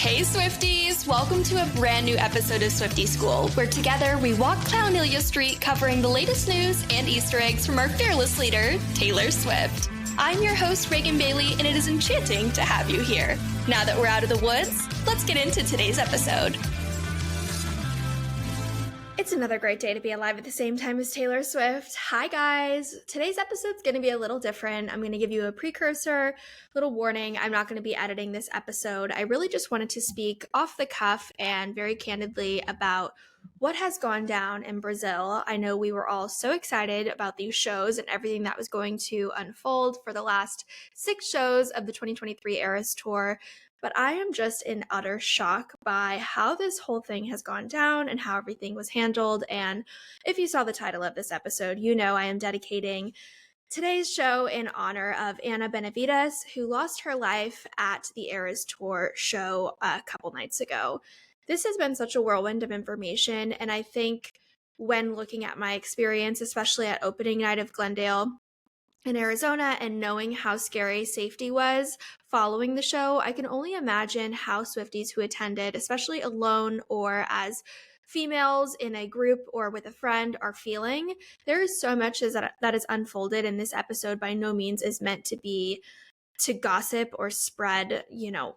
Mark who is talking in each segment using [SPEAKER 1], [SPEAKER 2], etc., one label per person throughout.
[SPEAKER 1] Hey Swifties! Welcome to a brand new episode of Swiftie School, where together we walk Clownelia Street covering the latest news and Easter eggs from our fearless leader, Taylor Swift. I'm your host, Reagan Bailey, and it is enchanting to have you here. Now that we're out of the woods, let's get into today's episode. It's another great day to be alive at the same time as Taylor Swift. Hi guys! Today's episode's going to be a little different. I'm going to give you a precursor, little warning. I'm not going to be editing this episode. I really just wanted to speak off the cuff and very candidly about what has gone down in Brazil. I know we were all so excited about these shows and everything that was going to unfold for the last 6 shows of the 2023 Eras Tour. But I am just in utter shock by how this whole thing has gone down and how everything was handled. And if you saw the title of this episode, you know I am dedicating today's show in honor of Anna Benevides, who lost her life at the Eras Tour show a couple nights ago. This has been such a whirlwind of information, and I think when looking at my experience, especially at opening night of Glendale in Arizona and knowing how scary safety was following the show, I can only imagine how Swifties who attended, especially alone or as females in a group or with a friend, are feeling. There is so much that is unfolded in this episode. By no means is meant to be to gossip or spread,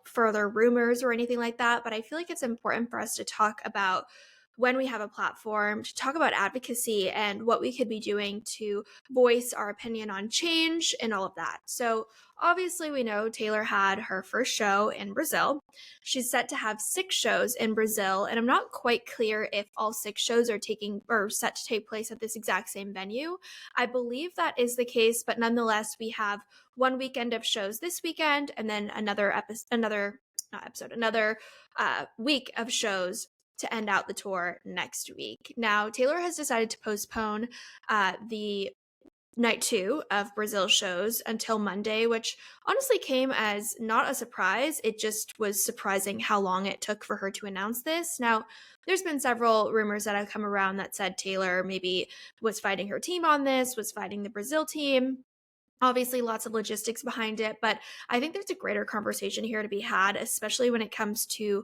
[SPEAKER 1] further rumors or anything like that. But I feel like it's important for us to talk about when we have a platform, to talk about advocacy and what we could be doing to voice our opinion on change and all of that. So obviously we know Taylor had her first show in Brazil. She's set to have 6 shows in Brazil, and I'm not quite clear if all 6 shows are set to take place at this exact same venue. I believe that is the case, but nonetheless, we have one weekend of shows this weekend and then another week of shows to end out the tour next week. Now, Taylor has decided to postpone the night 2 of Brazil shows until Monday, which honestly came as not a surprise. It just was surprising how long it took for her to announce this. Now, there's been several rumors that have come around that said Taylor maybe was fighting her team on this, was fighting the Brazil team. Obviously, lots of logistics behind it, but I think there's a greater conversation here to be had, especially when it comes to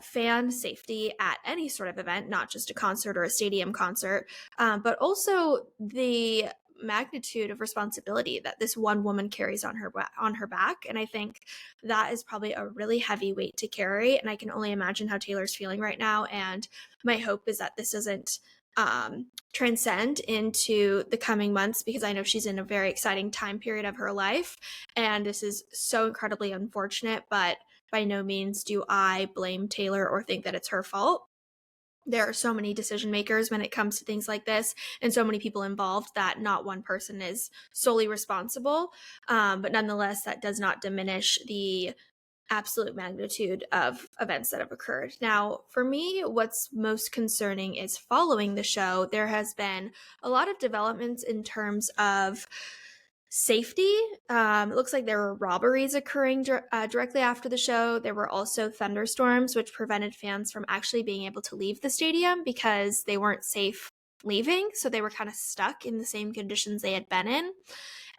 [SPEAKER 1] fan safety at any sort of event, not just a concert or a stadium concert, but also the magnitude of responsibility that this one woman carries on her back. And I think that is probably a really heavy weight to carry. And I can only imagine how Taylor's feeling right now. And my hope is that this doesn't transcend into the coming months, because I know she's in a very exciting time period of her life. And this is so incredibly unfortunate, but by no means do I blame Taylor or think that it's her fault. There are so many decision makers when it comes to things like this, and so many people involved, that not one person is solely responsible. But nonetheless, that does not diminish the absolute magnitude of events that have occurred. Now, for me, what's most concerning is following the show, there has been a lot of developments in terms of safety. It looks like there were robberies occurring directly after the show. There were also thunderstorms, which prevented fans from actually being able to leave the stadium because they weren't safe leaving. So they were kind of stuck in the same conditions they had been in.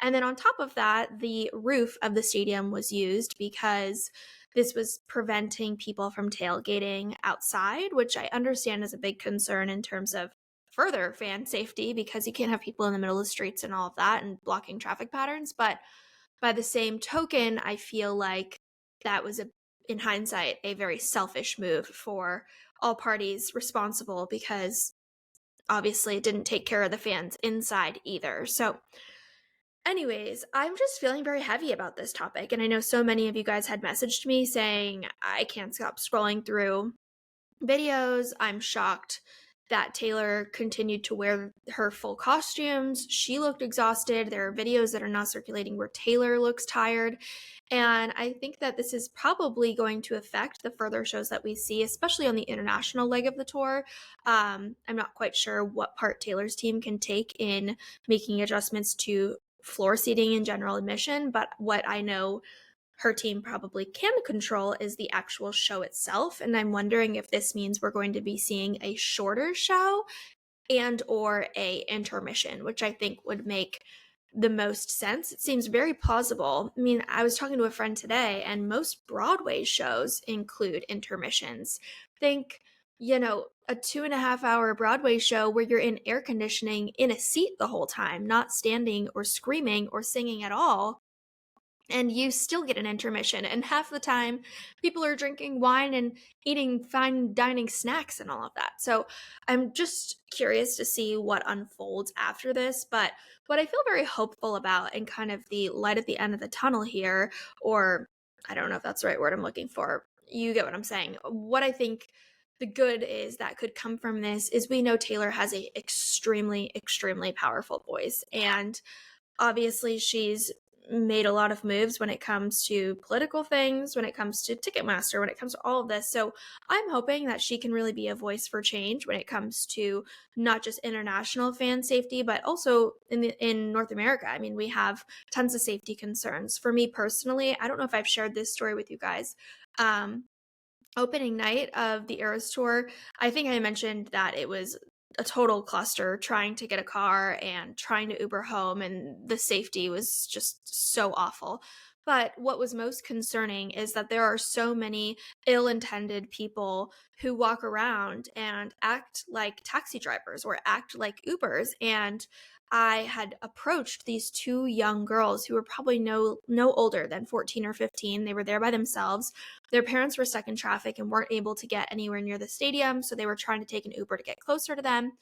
[SPEAKER 1] And then on top of that, the roof of the stadium was used because this was preventing people from tailgating outside, which I understand is a big concern in terms of further fan safety, because you can't have people in the middle of the streets and all of that and blocking traffic patterns. But by the same token, I feel like that was, in hindsight, a very selfish move for all parties responsible, because obviously it didn't take care of the fans inside either. So anyways, I'm just feeling very heavy about this topic. And I know so many of you guys had messaged me saying, I can't stop scrolling through videos. I'm shocked that Taylor continued to wear her full costumes. She looked exhausted. There are videos that are not circulating where Taylor looks tired. And I think that this is probably going to affect the further shows that we see, especially on the international leg of the tour. I'm not quite sure what part Taylor's team can take in making adjustments to floor seating and general admission, but what I know her team probably can control is the actual show itself. And I'm wondering if this means we're going to be seeing a shorter show and or a intermission, which I think would make the most sense. It seems very plausible. I mean, I was talking to a friend today, and most Broadway shows include intermissions. Think, a 2.5 hour Broadway show where you're in air conditioning in a seat the whole time, not standing or screaming or singing at all, and you still get an intermission. And half the time, people are drinking wine and eating fine dining snacks and all of that. So I'm just curious to see what unfolds after this. But what I feel very hopeful about, and kind of the light at the end of the tunnel here, or I don't know if that's the right word I'm looking for. You get what I'm saying. What I think the good is that could come from this is we know Taylor has a extremely, extremely powerful voice. And obviously, she's made a lot of moves when it comes to political things, when it comes to Ticketmaster, when it comes to all of this. So I'm hoping that she can really be a voice for change when it comes to not just international fan safety, but also in North America. I mean, we have tons of safety concerns. For me personally, I don't know if I've shared this story with you guys. Opening night of the Eras Tour, I think I mentioned that it was a total cluster trying to get a car and trying to Uber home, and the safety was just so awful. But what was most concerning is that there are so many ill-intended people who walk around and act like taxi drivers or act like Ubers. And I had approached these two young girls who were probably no older than 14 or 15. They were there by themselves. Their parents were stuck in traffic and weren't able to get anywhere near the stadium, so they were trying to take an Uber to get closer to them.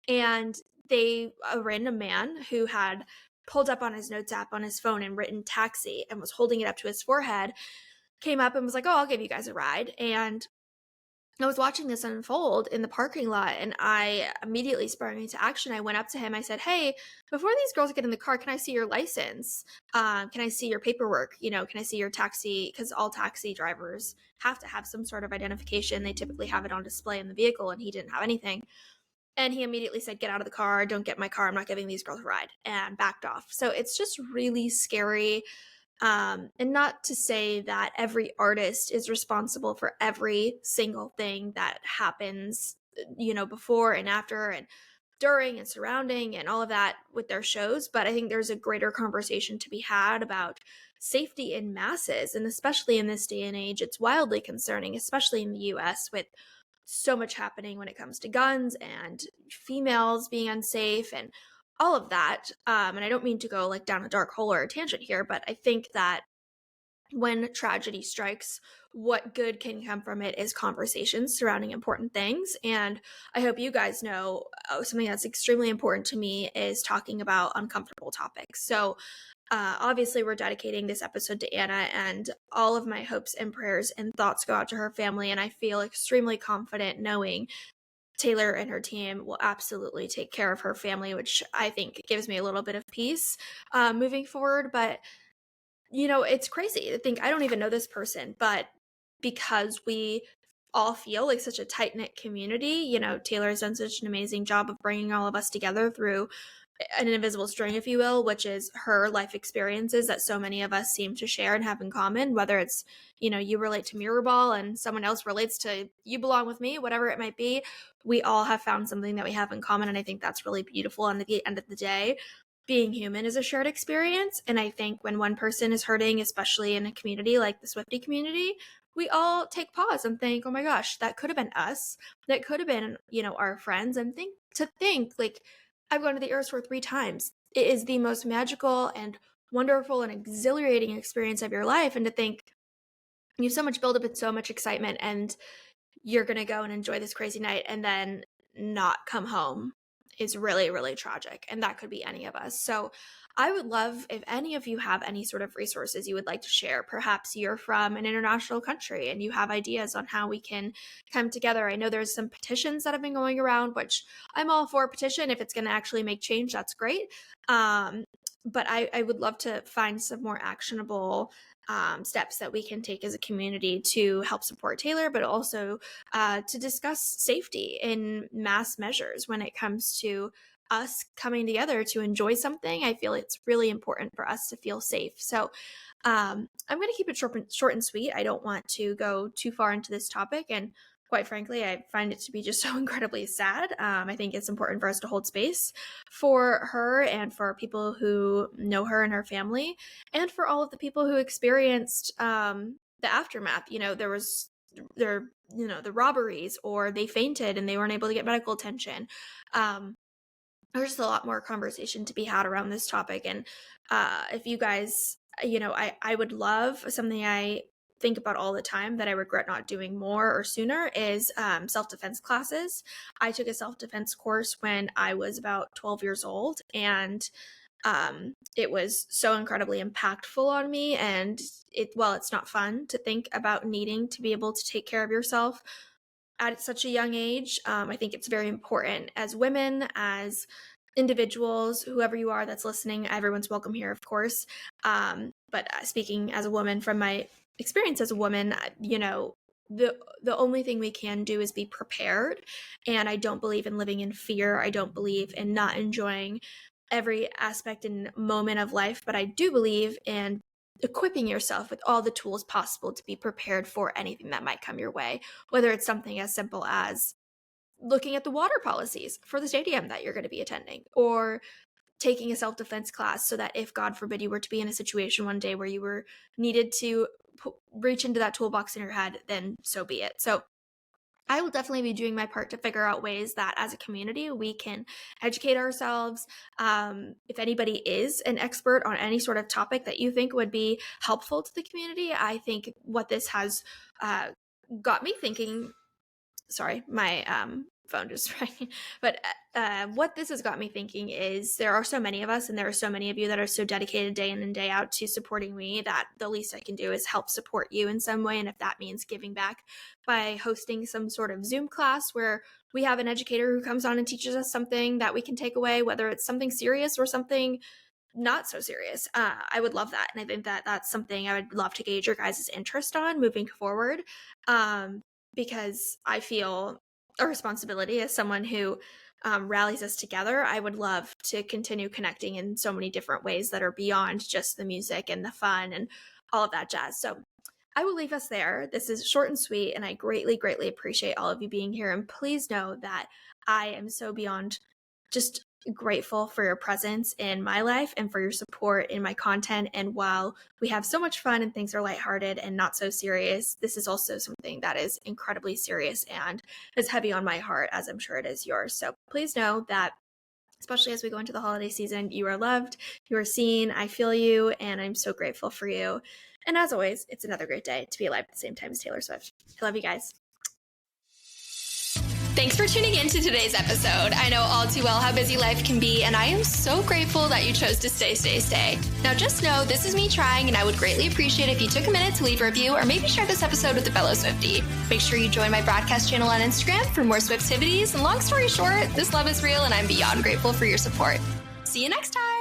[SPEAKER 1] And a random man who had pulled up on his notes app on his phone and written taxi and was holding it up to his forehead, came up and was like, "Oh, I'll give you guys a ride." And I was watching this unfold in the parking lot, and I immediately sprang into action. I went up to him. I said, "Hey, before these girls get in the car, can I see your license? Can I see your paperwork? Can I see your taxi?" Because all taxi drivers have to have some sort of identification. They typically have it on display in the vehicle, and he didn't have anything. And he immediately said, "Get out of the car. Don't get in my car. I'm not giving these girls a ride," and backed off. So it's just really scary. And not to say that every artist is responsible for every single thing that happens, before and after and during and surrounding and all of that with their shows. But I think there's a greater conversation to be had about safety in masses. And especially in this day and age, it's wildly concerning, especially in the US, with so much happening when it comes to guns and females being unsafe and all of that. And I don't mean to go like down a dark hole or a tangent here, but I think that when tragedy strikes, what good can come from it is conversations surrounding important things. And I hope you guys know something that's extremely important to me is talking about uncomfortable topics. So obviously, we're dedicating this episode to Anna, and all of my hopes and prayers and thoughts go out to her family. And I feel extremely confident knowing Taylor and her team will absolutely take care of her family, which I think gives me a little bit of peace moving forward. But it's crazy to think I don't even know this person, but because we all feel like such a tight-knit community, Taylor has done such an amazing job of bringing all of us together through an invisible string, if you will, which is her life experiences that so many of us seem to share and have in common, whether it's, you relate to Mirrorball and someone else relates to You Belong With Me, whatever it might be. We all have found something that we have in common, and I think that's really beautiful. And at the end of the day, being human is a shared experience. And I think when one person is hurting, especially in a community like the Swiftie community, we all take pause and think, oh my gosh, that could have been us. That could have been, our friends. And think like, I've gone to the Eras Tour 3 times. It is the most magical and wonderful and exhilarating experience of your life. And to think you have so much buildup and so much excitement, and you're going to go and enjoy this crazy night and then not come home is really, really tragic. And that could be any of us. So I would love if any of you have any sort of resources you would like to share. Perhaps you're from an international country and you have ideas on how we can come together. I know there's some petitions that have been going around, which I'm all for a petition. If it's going to actually make change, that's great. But I would love to find some more actionable steps that we can take as a community to help support Taylor, but also to discuss safety in mass measures when it comes to us coming together to enjoy something. I feel it's really important for us to feel safe. So I'm going to keep it short and sweet. I don't want to go too far into this topic. And quite frankly, I find it to be just so incredibly sad. I think it's important for us to hold space for her and for people who know her and her family, and for all of the people who experienced the aftermath. The robberies, or they fainted and they weren't able to get medical attention. There's just a lot more conversation to be had around this topic. And if you guys, I would love, something I think about all the time that I regret not doing more or sooner is self-defense classes. I took a self-defense course when I was about 12 years old, and it was so incredibly impactful on me. And it's not fun to think about needing to be able to take care of yourself at such a young age. I think it's very important as women, as individuals, whoever you are that's listening, everyone's welcome here, of course. But speaking as a woman, from my experience as a woman, the only thing we can do is be prepared. And I don't believe in living in fear. I don't believe in not enjoying every aspect and moment of life, but I do believe in equipping yourself with all the tools possible to be prepared for anything that might come your way, whether it's something as simple as looking at the water policies for the stadium that you're going to be attending, or taking a self-defense class so that if, God forbid, you were to be in a situation one day where you were needed to reach into that toolbox in your head, then so be it. So I will definitely be doing my part to figure out ways that as a community we can educate ourselves. If anybody is an expert on any sort of topic that you think would be helpful to the community, I think what this has got me thinking, sorry, my phone just rang, but what this has got me thinking is there are so many of us, and there are so many of you that are so dedicated day in and day out to supporting me, that the least I can do is help support you in some way. And if that means giving back by hosting some sort of Zoom class where we have an educator who comes on and teaches us something that we can take away, whether it's something serious or something not so serious, I would love that. And I think that that's something I would love to gauge your guys' interest on moving forward, because I feel a responsibility as someone who rallies us together. I would love to continue connecting in so many different ways that are beyond just the music and the fun and all of that jazz. So I will leave us there. This is short and sweet, and I greatly, greatly appreciate all of you being here. And please know that I am so beyond just grateful for your presence in my life and for your support in my content. And while we have so much fun and things are lighthearted and not so serious, this is also something that is incredibly serious and is heavy on my heart, as I'm sure it is yours. So please know that, especially as we go into the holiday season, you are loved, you are seen, I feel you, and I'm so grateful for you. And as always, it's another great day to be alive at the same time as Taylor Swift. I love you guys.
[SPEAKER 2] Thanks for tuning in to today's episode. I know all too well how busy life can be, and I am so grateful that you chose to stay. Now just know this is me trying, and I would greatly appreciate if you took a minute to leave a review or maybe share this episode with a fellow Swiftie. Make sure you join my broadcast channel on Instagram for more Swiftivities. And long story short, this love is real, and I'm beyond grateful for your support. See you next time.